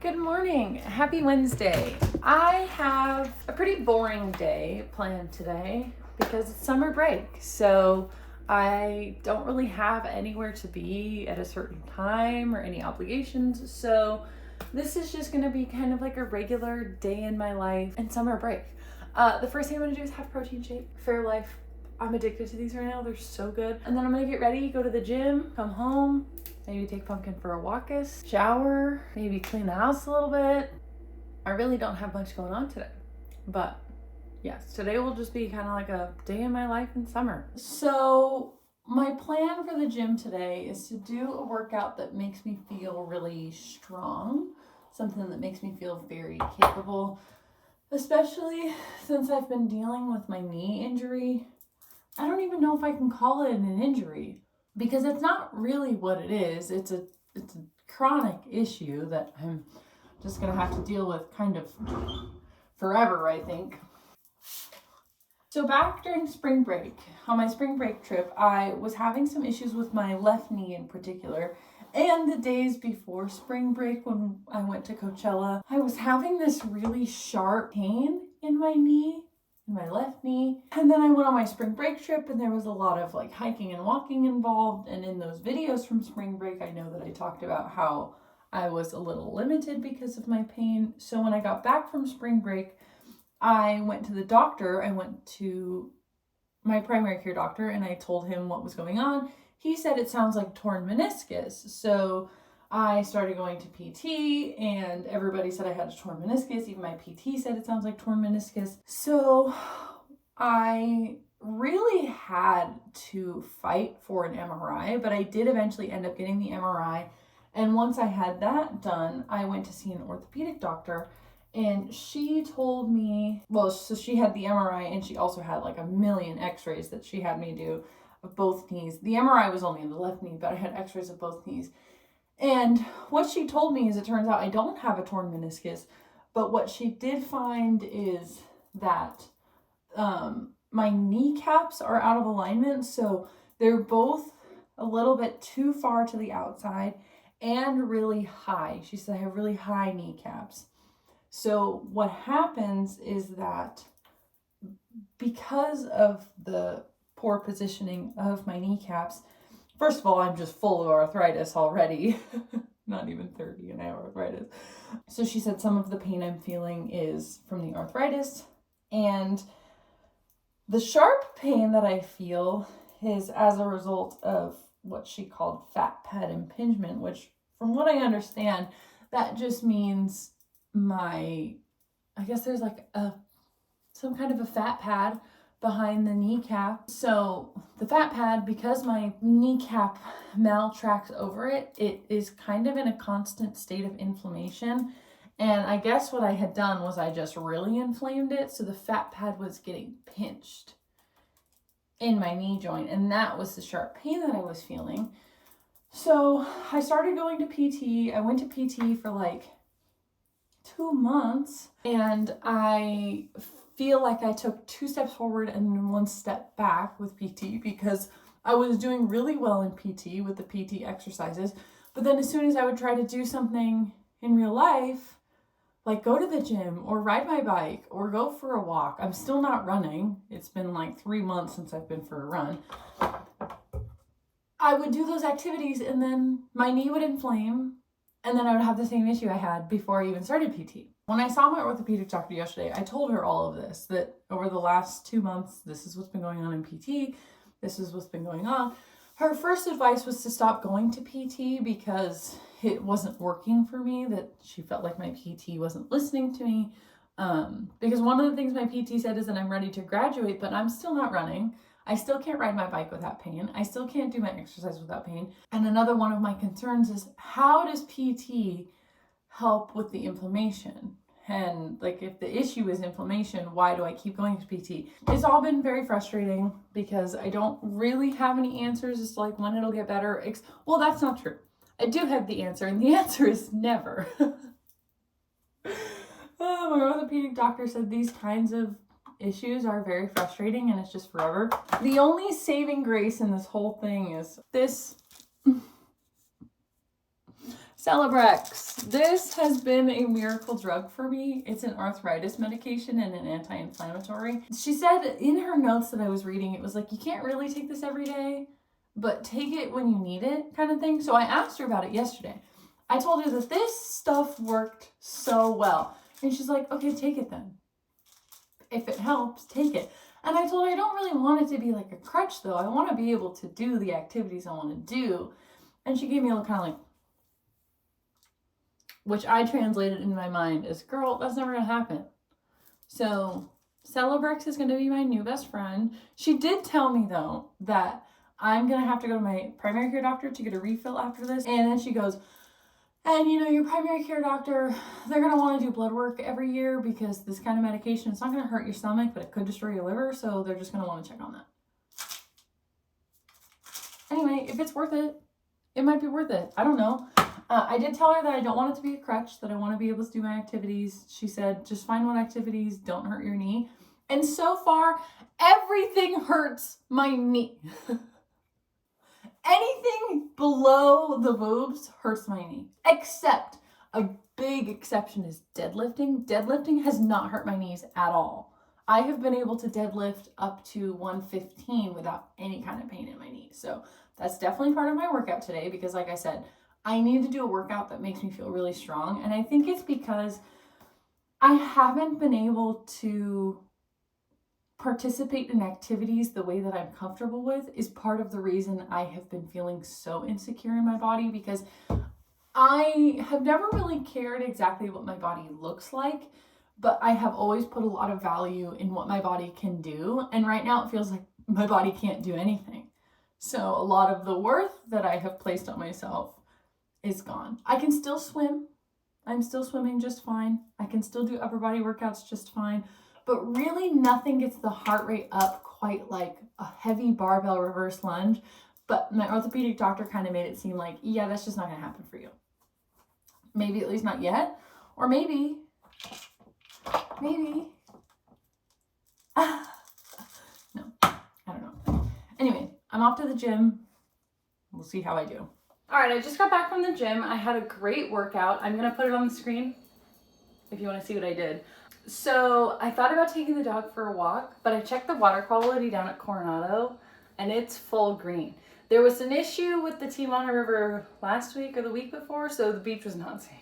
Good morning. Happy Wednesday. I have a pretty boring day planned today because it's summer break. So I don't really have anywhere to be at a certain time or any obligations. So this is just going to be kind of like a regular day in my life and summer break. The first thing I'm going to do is have protein shake. Fairlife. I'm addicted to these right now. They're so good. And then I'm going to get ready, go to the gym, come home, maybe take Pumpkin for a walkus, shower, maybe clean the house a little bit. I really don't have much going on today. But yes, today will just be kind of like a day in my life in summer. So my plan for the gym today is to do a workout that makes me feel really strong, something that makes me feel very capable, especially since I've been dealing with my knee injury. I don't even know if I can call it an injury because it's not really what it is. It's a chronic issue that I'm just going to have to deal with kind of forever, I think. So back during spring break, on my spring break trip, I was having some issues with my left knee in particular. And the days before spring break when I went to Coachella, I was having this really sharp pain in my knee, in my left knee. And then I went on my spring break trip and there was a lot of like hiking and walking involved. And in those videos from spring break, I know that I talked about how I was a little limited because of my pain. So when I got back from spring break, I went to the doctor. I went to my primary care doctor and I told him what was going on. He said it sounds like torn meniscus. So I started going to PT and everybody said I had a torn meniscus. Even my PT said it sounds like torn meniscus. So I really had to fight for an MRI, but I did eventually end up getting the MRI. And once I had that done, I went to see an orthopedic doctor and she told me, so she had the MRI and she also had like a million x-rays that she had me do of both knees. The MRI was only in the left knee, but I had x-rays of both knees. And what she told me is it turns out I don't have a torn meniscus, but what she did find is that my kneecaps are out of alignment. So they're both a little bit too far to the outside and really high. She said I have really high kneecaps. So what happens is that because of the poor positioning of my kneecaps, first of all, I'm just full of arthritis already. Not even 30 and I have arthritis. So she said some of the pain I'm feeling is from the arthritis. And the sharp pain that I feel is as a result of what she called fat pad impingement, which from what I understand, that just means I guess there's like some kind of a fat pad behind the kneecap. So the fat pad, because my kneecap maltracks over it, it is kind of in a constant state of inflammation. And I guess what I had done was I just really inflamed it. So the fat pad was getting pinched in my knee joint. And that was the sharp pain that I was feeling. So I started going to PT. I went to PT for like 2 months. And I feel like I took 2 steps forward and 1 step back with PT because I was doing really well in PT with the PT exercises. But then as soon as I would try to do something in real life, like go to the gym or ride my bike or go for a walk, I'm still not running. It's been like 3 months since I've been for a run. I would do those activities and then my knee would inflame and then I would have the same issue I had before I even started PT. When I saw my orthopedic doctor yesterday, I told her all of this, that over the last 2 months, this is what's been going on in PT. This is what's been going on. Her first advice was to stop going to PT because it wasn't working for me, that she felt like my PT wasn't listening to me. Because one of the things my PT said is that I'm ready to graduate, but I'm still not running. I still can't ride my bike without pain. I still can't do my exercise without pain. And another one of my concerns is how does PT help with the inflammation? And like if the issue is inflammation, why do I keep going to PT? It's all been very frustrating because I don't really have any answers as to like when it'll get better. Well, that's not true. I do have the answer and the answer is never. My orthopedic doctor said these kinds of issues are very frustrating and it's just forever. The only saving grace in this whole thing is this Celebrex. This has been a miracle drug for me. It's an arthritis medication and an anti-inflammatory. She said in her notes that I was reading, it was like, you can't really take this every day, but take it when you need it kind of thing. So I asked her about it yesterday. I told her that this stuff worked so well. And she's like, okay, take it then. If it helps, take it. And I told her I don't really want it to be like a crutch though. I want to be able to do the activities I want to do. And she gave me a little kind of like, which I translated in my mind as, girl, that's never going to happen. So Celebrex is going to be my new best friend. She did tell me, though, that I'm going to have to go to my primary care doctor to get a refill after this. And then she goes, and you know, your primary care doctor, they're going to want to do blood work every year because this kind of medication, it's not going to hurt your stomach, but it could destroy your liver. So they're just going to want to check on that. Anyway, if it's worth it, it might be worth it. I don't know. I did tell her that I don't want it to be a crutch, that I want to be able to do my activities. She said, just find what activities don't hurt your knee. And so far, everything hurts my knee. Anything below the boobs hurts my knee. Except, a big exception is deadlifting. Deadlifting has not hurt my knees at all. I have been able to deadlift up to 115 without any kind of pain in my knees. So that's definitely part of my workout today because, like I said, I need to do a workout that makes me feel really strong. And I think it's because I haven't been able to participate in activities the way that I'm comfortable with is part of the reason I have been feeling so insecure in my body, because I have never really cared exactly what my body looks like, but I have always put a lot of value in what my body can do. And right now it feels like my body can't do anything. So a lot of the worth that I have placed on myself is gone. I can still swim. I'm still swimming just fine. I can still do upper body workouts just fine. But really nothing gets the heart rate up quite like a heavy barbell reverse lunge. But my orthopedic doctor kind of made it seem like, yeah, that's just not going to happen for you. Maybe at least not yet. Or maybe. No, I don't know. Anyway, I'm off to the gym. We'll see how I do. All right, I just got back from the gym. I had a great workout. I'm going to put it on the screen if you want to see what I did. So I thought about taking the dog for a walk, but I checked the water quality down at Coronado and it's full green. There was an issue with the Timona River last week or the week before, so the beach was not safe.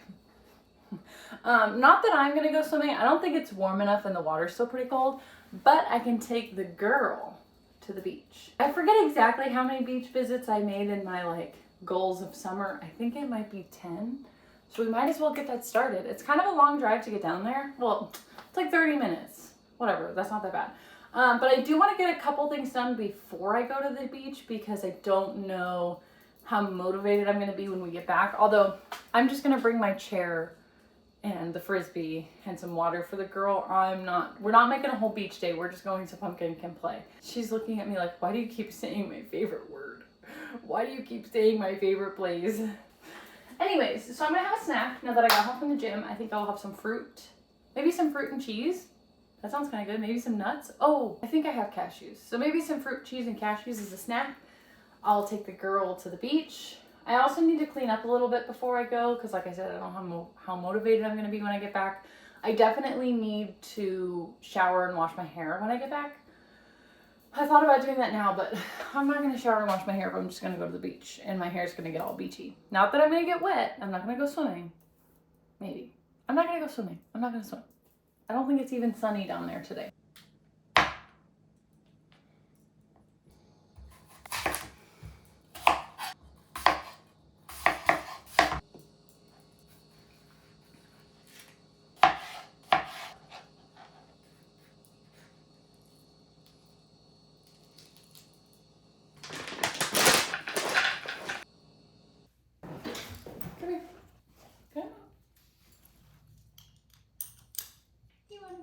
Not that I'm going to go swimming. I don't think it's warm enough and the water's still pretty cold, but I can take the girl to the beach. I forget exactly how many beach visits I made in my goals of summer. I think it might be 10. So we might as well get that started. It's kind of a long drive to get down there. Well, it's like 30 minutes. Whatever, that's not that bad. But I do want to get a couple things done before I go to the beach because I don't know how motivated I'm going to be when we get back. Although I'm just going to bring my chair and the Frisbee and some water for the girl. We're not making a whole beach day. We're just going to Pumpkin Can Play. She's looking at me like, why do you keep saying my favorite word? Why do you keep saying my favorite place? Anyways, so I'm gonna have a snack now that I got home from the gym. I think I'll have some fruit, maybe some fruit and cheese. That sounds kind of good. Maybe some nuts. Oh, I think I have cashews. So maybe some fruit, cheese, and cashews as a snack. I'll take the girl to the beach. I also need to clean up a little bit before I go because, like I said, I don't know how motivated I'm gonna be when I get back. I definitely need to shower and wash my hair when I get back. I thought about doing that now, but I'm not going to shower and wash my hair if I'm just going to go to the beach. And my hair's going to get all beachy. Not that I'm going to get wet. I'm not going to go swimming. Maybe. I'm not going to go swimming. I'm not going to swim. I don't think it's even sunny down there today.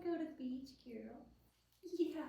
Go to the beach, girl. Yeah.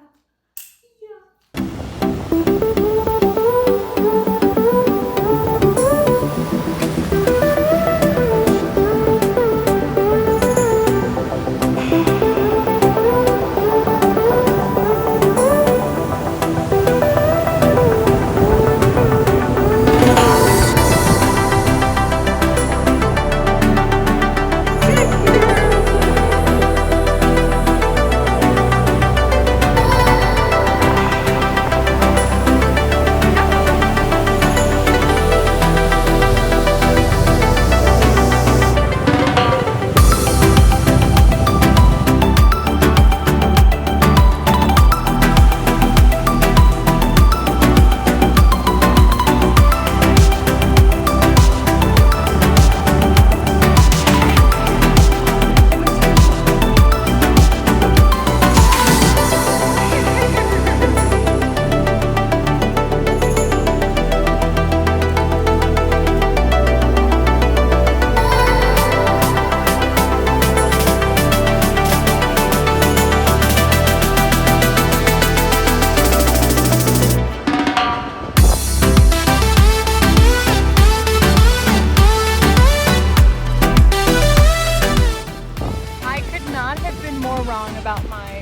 wrong about my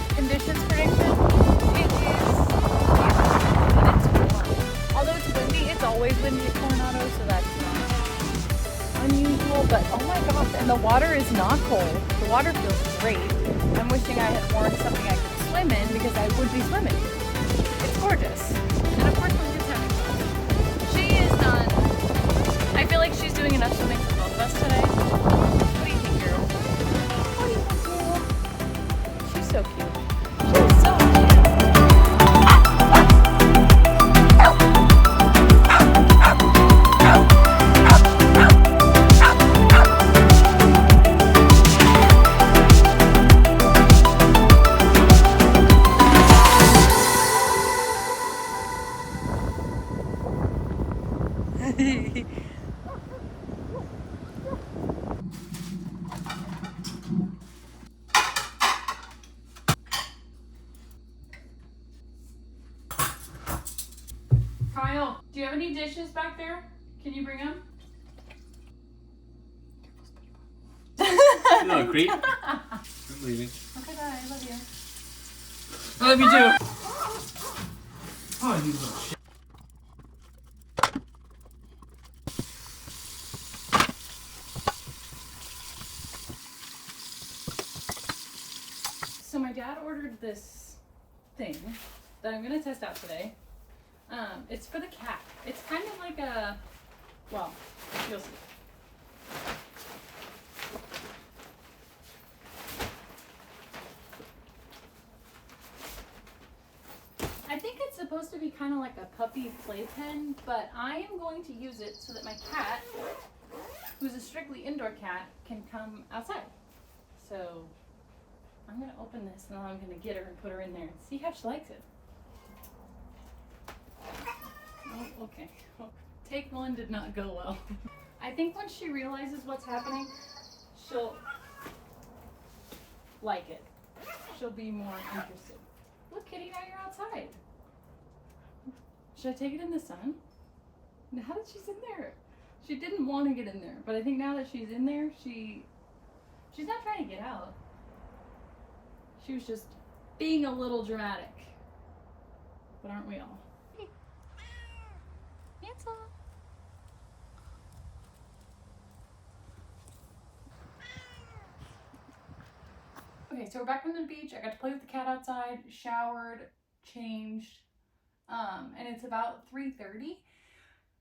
conditions prediction. It is, but it's warm. Although it's windy, it's always windy at Coronado, so that's not unusual. But oh my gosh, and the water is not cold. The water feels great. I'm wishing I had worn something I could swim in because I would be swimming. It's gorgeous. And of course, Lindsay's having fun. She is done. I feel like she's doing enough swimming for both of us today. What do you think, girl? What do you think, girl? She's so cute. She's so cute. Kyle, do you have any dishes back there? Can you bring them? Hello, creep. I'm leaving. Okay, bye. I love you. I love you too. Oh, you little shit. So my dad ordered this thing that I'm gonna test out today. It's for the cat. It's kind of like a, well, you'll see. I think it's supposed to be kind of like a puppy playpen, but I am going to use it so that my cat, who's a strictly indoor cat, can come outside. So I'm gonna open this and then I'm gonna get her and put her in there and see how she likes it. Oh, okay. Oh, take one did not go well. I think once she realizes what's happening, she'll like it. She'll be more interested. Look, Kitty, now you're outside. Should I take it in the sun? Now that she's in there. She didn't want to get in there, but I think now that she's in there, she's not trying to get out. She was just being a little dramatic. But aren't we all? Hansel. Okay, so we're back from the beach. I got to play with the cat outside, showered, changed, and it's about 3:30.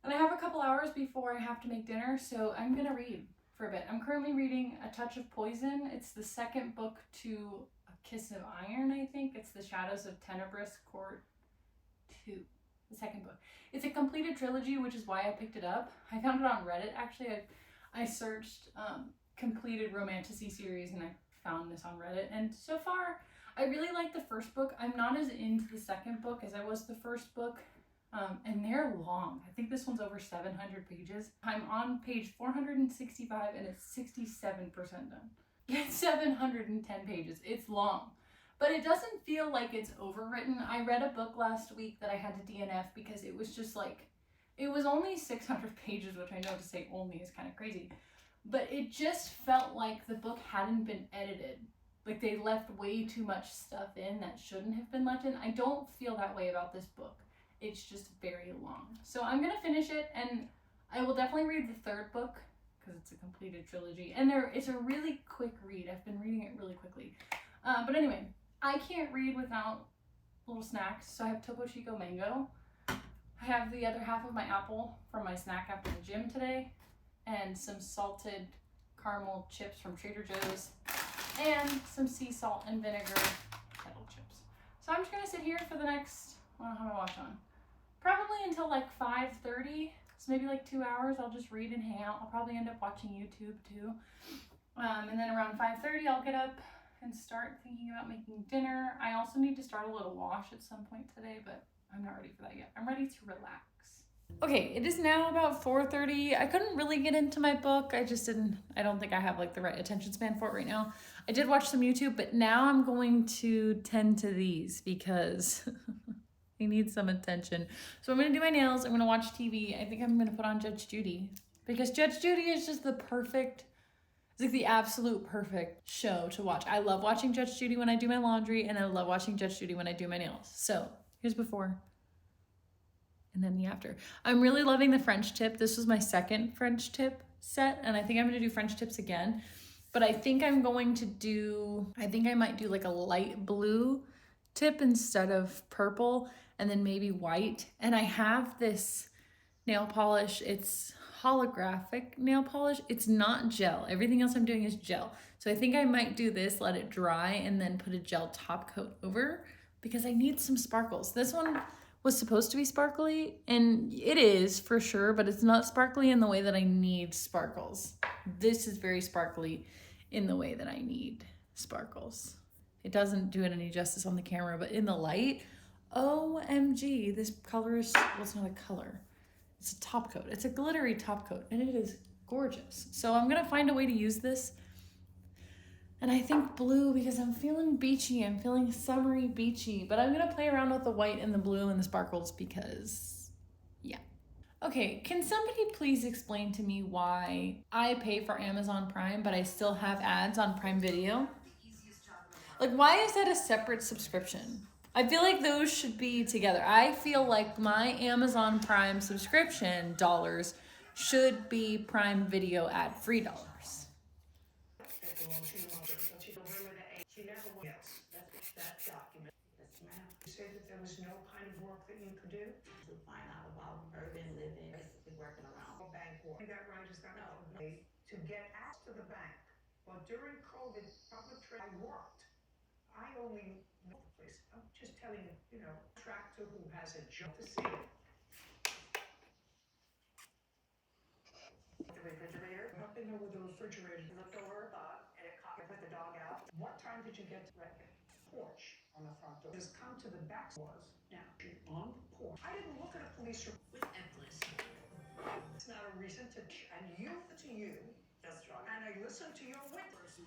And I have a couple hours before I have to make dinner, so I'm gonna read for a bit. I'm currently reading A Touch of Poison. It's the second book to A Kiss of Iron, I think. It's The Shadows of Tenebris Court 2. The second book. It's a completed trilogy, which is why I picked it up. I found it on Reddit. Actually, I searched completed romantasy series and I found this on Reddit. And so far, I really like the first book. I'm not as into the second book as I was the first book. And they're long. I think this one's over 700 pages. I'm on page 465 and it's 67% done. It's 710 pages. It's long. But it doesn't feel like it's overwritten. I read a book last week that I had to DNF because it was just like, it was only 600 pages, which I know to say only is kind of crazy. But it just felt like the book hadn't been edited. Like they left way too much stuff in that shouldn't have been left in. I don't feel that way about this book. It's just very long. So I'm going to finish it and I will definitely read the third book because it's a completed trilogy. And it's a really quick read. I've been reading it really quickly. But anyway, I can't read without little snacks, so I have Topo Chico Mango. I have the other half of my apple from my snack after the gym today, and some salted caramel chips from Trader Joe's, and some sea salt and vinegar kettle chips. So I'm just gonna sit here for the next, I don't know how my watch on, probably until like 5:30, so maybe like 2 hours. I'll just read and hang out. I'll probably end up watching YouTube too. And then around 5:30 I'll get up and start thinking about making dinner. I also need to start a little wash at some point today, but I'm not ready for that yet. I'm ready to relax. Okay, it is now about 4:30. I couldn't really get into my book. I don't think I have like the right attention span for it right now. I did watch some YouTube, but now I'm going to tend to these because I need some attention. So I'm gonna do my nails, I'm gonna watch TV. I think I'm gonna put on Judge Judy because Judge Judy is just the perfect It's like the absolute perfect show to watch. I love watching Judge Judy when I do my laundry, and I love watching Judge Judy when I do my nails. So here's before and then the after. I'm really loving the French tip. This was my second French tip set, and I think I'm gonna do French tips again. But I think I might do like a light blue tip instead of purple, and then maybe white. And I have this nail polish. It's holographic nail polish. It's not gel. Everything else I'm doing is gel. So I think I might do this, let it dry, and then put a gel top coat over because I need some sparkles. This one was supposed to be sparkly, and it is for sure, but it's not sparkly in the way that I need sparkles. This is very sparkly in the way that I need sparkles. It doesn't do it any justice on the camera, but in the light, OMG, this color is, well, it's not a color. It's a top coat. It's a glittery top coat, and it is gorgeous. So I'm gonna find a way to use this. And I think blue because I'm feeling beachy. I'm feeling summery beachy, but I'm gonna play around with the white and the blue and the sparkles because, yeah. Okay, can somebody please explain to me why I pay for Amazon Prime, but I still have ads on Prime Video? Like, why is that a separate subscription? I feel like those should be together. I feel like my Amazon Prime subscription dollars should be Prime Video ad-free dollars. She never will. Yes, that document. Yes, ma'am. You said that there was no kind of work that you could do? To find out about urban living, basically working around. Bank work. Is that right? Is that no. To get access to the bank. Well, during COVID, public trade, I worked. I only know the place. I'm just telling you, track to who has a job to see it. The refrigerator? Up in there with the refrigerator. You looked over, and it caught. I put the dog out. What time did you get to the porch on the front door? Just come to the back was now on the porch. I didn't look at a police report with Empress. It's not a reason to, and you to you. That's right. And I listened to your witness.